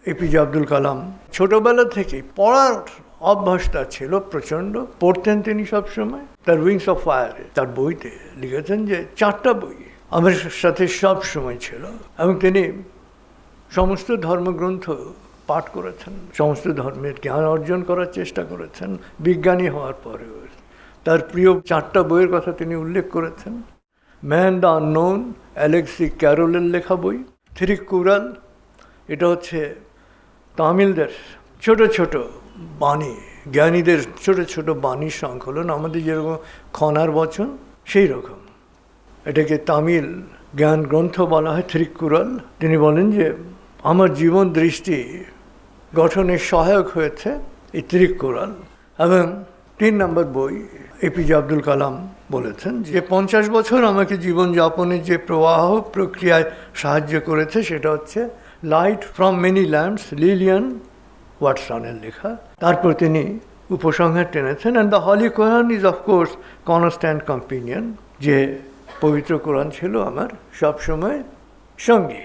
APJ Abdul Kalam ছোটবেলা থেকেই পড়ার অভ্যাসটা ছিল প্রচণ্ড, পড়তেন তিনি সবসময়। তার উইংস অফ ফায়ারে তার বইতে লিখেছেন যে 4টা বই আমার সাথে সব সময় ছিল, এবং তিনি সমস্ত ধর্মগ্রন্থ পাঠ করেছেন, সমস্ত ধর্মের জ্ঞান অর্জন করার চেষ্টা করেছেন বিজ্ঞানী হওয়ার পরেও। তার প্রিয় 4টা বইয়ের কথা তিনি উল্লেখ করেছেন। ম্যান দ্য আননোন, অ্যালেক্সি ক্যারোলের লেখা বই। থিরুকুরাল, এটা হচ্ছে তামিলদের ছোট ছোট বাণী, জ্ঞানীদের ছোট ছোট বাণীর সংকলন, আমাদের যেরকম খনার বচন সেই রকম। এটাকে তামিল জ্ঞান গ্রন্থ বলা হয় থিরুকুরাল। তিনি বলেন যে আমার জীবন দৃষ্টি গঠনে সহায়ক হয়েছে এই থিরুকুরাল। এবং 3 নম্বর বই এপিজে আব্দুল কালাম বলেছেন যে 50 বছর আমাকে জীবনযাপনের যে প্রবাহ প্রক্রিয়ায় সাহায্য করেছে সেটা হচ্ছে light from many lamps, Lillian ওয়াটসনের লেখা। তারপর তিনি উপসংহার টেনেছেন, and the holy Quran is of course constant companion, যে পবিত্র কোরআন ছিল আমার সবসময় সঙ্গী।